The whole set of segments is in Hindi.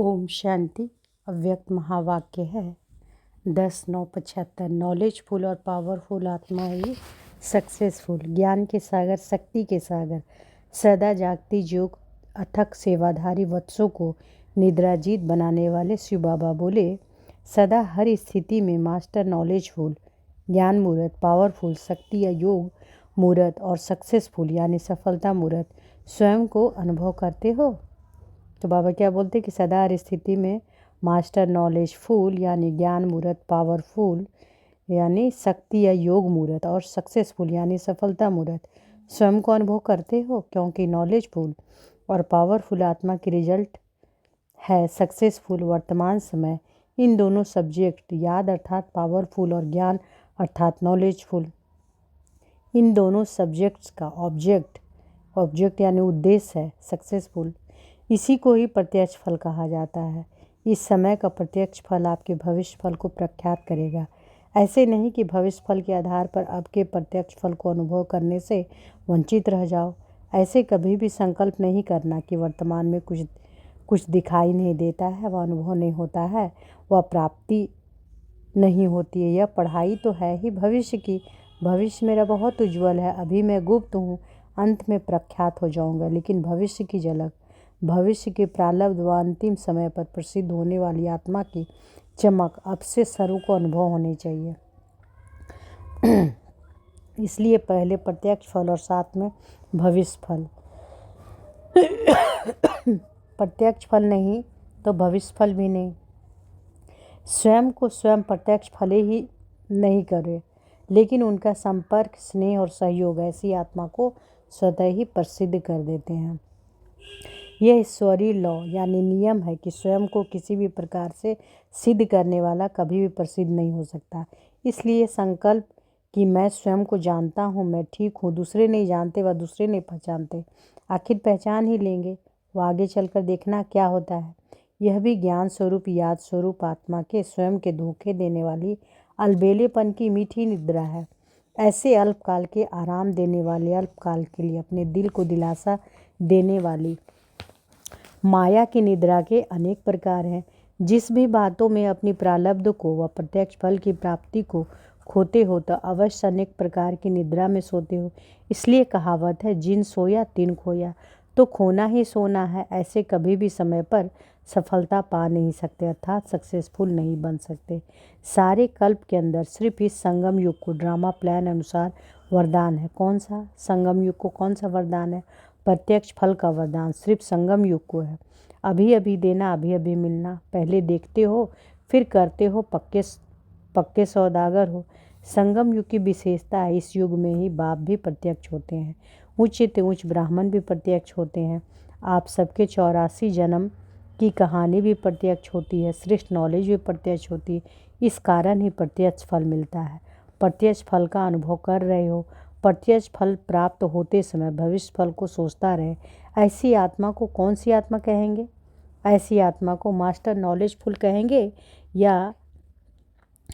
ओम शांति। अव्यक्त महावाक्य है 10-9-75। नॉलेजफुल और पावरफुल आत्मा ही सक्सेसफुल। ज्ञान के सागर, शक्ति के सागर, सदा जागती जोग, अथक सेवाधारी वत्सों को निद्राजीत बनाने वाले शिव बाबा बोले, सदा हर स्थिति में मास्टर नॉलेजफुल, ज्ञान मूर्त, पावरफुल, शक्ति या योग मूर्त और सक्सेसफुल यानी सफलता मूर्त स्वयं को अनुभव करते हो। तो बाबा क्या बोलते कि सदा हर स्थिति में मास्टर नॉलेजफुल यानी ज्ञान मूर्त, पावरफुल यानी शक्ति या योग मूर्त और सक्सेसफुल यानी सफलता मूर्त स्वयं को अनुभव करते हो, क्योंकि नॉलेजफुल और पावरफुल आत्मा की रिजल्ट है सक्सेसफुल वर्तमान समय। इन दोनों सब्जेक्ट याद अर्थात पावरफुल और ज्ञान अर्थात नॉलेजफुल, इन दोनों सब्जेक्ट्स का ऑब्जेक्ट यानी उद्देश्य है सक्सेसफुल। इसी को ही प्रत्यक्ष फल कहा जाता है। इस समय का प्रत्यक्ष फल आपके भविष्य फल को प्रख्यात करेगा। ऐसे नहीं कि भविष्य फल के आधार पर आपके प्रत्यक्ष फल को अनुभव करने से वंचित रह जाओ। ऐसे कभी भी संकल्प नहीं करना कि वर्तमान में कुछ दिखाई नहीं देता है, वह अनुभव नहीं होता है, वह प्राप्ति नहीं होती है। यह पढ़ाई तो है ही भविष्य की। भविष्य मेरा बहुत उज्जवल है, अभी मैं गुप्त हूँ, अंत में प्रख्यात हो जाऊँगा। लेकिन भविष्य की झलक, भविष्य के प्रारब्ध व अंतिम समय पर प्रसिद्ध होने वाली आत्मा की चमक अब से सर्व को अनुभव होनी चाहिए। इसलिए पहले प्रत्यक्ष फल और साथ में भविष्य फल। प्रत्यक्ष फल नहीं तो भविष्य फल भी नहीं। स्वयं को स्वयं प्रत्यक्ष फले ही नहीं करे, लेकिन उनका संपर्क, स्नेह और सहयोग ऐसी आत्मा को स्वतः ही प्रसिद्ध कर देते हैं। यह ईश्वरीय लॉ यानी नियम है कि स्वयं को किसी भी प्रकार से सिद्ध करने वाला कभी भी प्रसिद्ध नहीं हो सकता। इसलिए संकल्प कि मैं स्वयं को जानता हूँ, मैं ठीक हूँ, दूसरे नहीं जानते व दूसरे नहीं पहचानते, आखिर पहचान ही लेंगे। वो आगे चलकर देखना क्या होता है। यह भी ज्ञान स्वरूप, याद स्वरूप आत्मा के स्वयं के धोखे देने वाली अलबेलेपन की मीठी निद्रा है। ऐसे अल्पकाल के आराम देने वाले, अल्पकाल के लिए अपने दिल को दिलासा देने वाली माया की निद्रा के अनेक प्रकार हैं। जिस भी बातों में अपनी प्रारब्ध को व प्रत्यक्ष फल की प्राप्ति को खोते हो तो अवश्य अनेक प्रकार की निद्रा में सोते हो। इसलिए कहावत है, जिन सोया तिन खोया। तो खोना ही सोना है। ऐसे कभी भी समय पर सफलता पा नहीं सकते, अर्थात सक्सेसफुल नहीं बन सकते। सारे कल्प के अंदर सिर्फ इस संगम युग को ड्रामा प्लान अनुसार वरदान है। कौन सा संगम युग को कौन सा वरदान है? प्रत्यक्ष फल का वरदान सिर्फ संगम युग को है। अभी अभी देना, अभी अभी मिलना। पहले देखते हो फिर करते हो, पक्के सौदागर हो। संगम युग की विशेषता है, इस युग में ही बाप भी प्रत्यक्ष होते हैं, उच्च से उच्च ब्राह्मण भी प्रत्यक्ष होते हैं। आप सबके 84 जन्म की कहानी भी प्रत्यक्ष होती है, श्रेष्ठ नॉलेज भी प्रत्यक्ष होती है। इस कारण ही प्रत्यक्ष फल मिलता है। प्रत्यक्ष फल का अनुभव कर रहे हो। प्रत्यक्ष फल प्राप्त होते समय भविष्य फल को सोचता रहे। ऐसी आत्मा को कौन सी आत्मा कहेंगे? ऐसी आत्मा को मास्टर नॉलेजफुल कहेंगे, या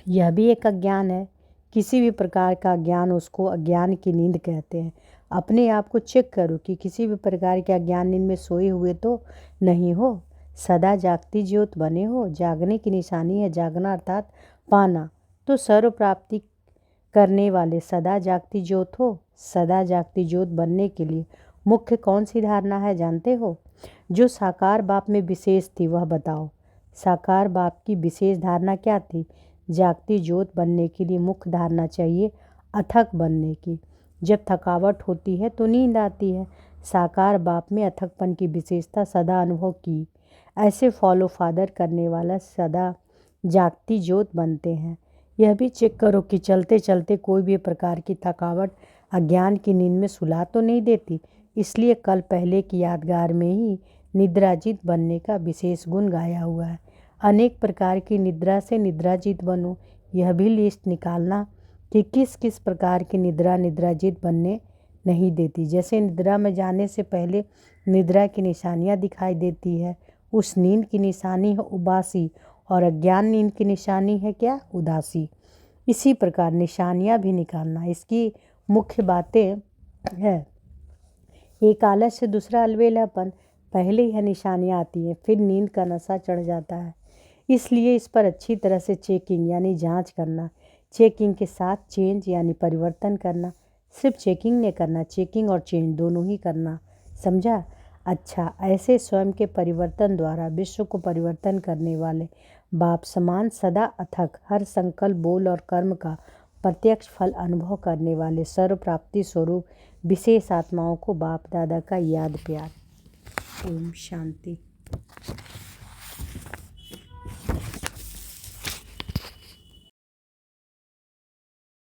यह भी एक अज्ञान है? किसी भी प्रकार का ज्ञान, उसको अज्ञान की नींद कहते हैं। अपने आप को चेक करो कि किसी भी प्रकार के अज्ञान नींद में सोए हुए तो नहीं हो। सदा जागती ज्योत बने हो। जागने की निशानी है जागना अर्थात पाना। तो सर्व प्राप्ति करने वाले सदा जागती ज्योत हो। सदा जागती ज्योत बनने के लिए मुख्य कौन सी धारणा है जानते हो? जो साकार बाप में विशेष थी वह बताओ। साकार बाप की विशेष धारणा क्या थी? जागती ज्योत बनने के लिए मुख्य धारणा चाहिए अथक बनने की। जब थकावट होती है तो नींद आती है। साकार बाप में अथकपन की विशेषता सदा अनुभव की। ऐसे फॉलो फादर करने वाला सदा जागती ज्योत बनते हैं। यह भी चेक करो कि चलते चलते कोई भी प्रकार की थकावट अज्ञान की नींद में सुला तो नहीं देती। इसलिए कल पहले की यादगार में ही निद्राजीत बनने का विशेष गुण गाया हुआ है। अनेक प्रकार की निद्रा से निद्राजीत बनो। यह भी लिस्ट निकालना कि किस किस प्रकार की निद्रा निद्राजीत बनने नहीं देती। जैसे निद्रा में जाने से पहले निद्रा की निशानियाँ दिखाई देती है, उस नींद की निशानी है उबासी, और अज्ञान नींद की निशानी है क्या? उदासी। इसी प्रकार निशानियाँ भी निकालना। इसकी मुख्य बातें हैं, एक आलस्य, दूसरा अलबेलापन, पहले यह निशानियाँ आती हैं, फिर नींद का नशा चढ़ जाता है। इसलिए इस पर अच्छी तरह से चेकिंग यानी जांच करना, चेकिंग के साथ चेंज यानी परिवर्तन करना। सिर्फ चेकिंग नहीं करना, चेकिंग और चेंज दोनों ही करना, समझा? अच्छा, ऐसे स्वयं के परिवर्तन द्वारा विश्व को परिवर्तन करने वाले बाप समान सदा अथक हर संकल्प, बोल और कर्म का प्रत्यक्ष फल अनुभव करने वाले सर्व प्राप्ति स्वरूप विशेष आत्माओं को बाप दादा का याद प्यार। ओम शांति।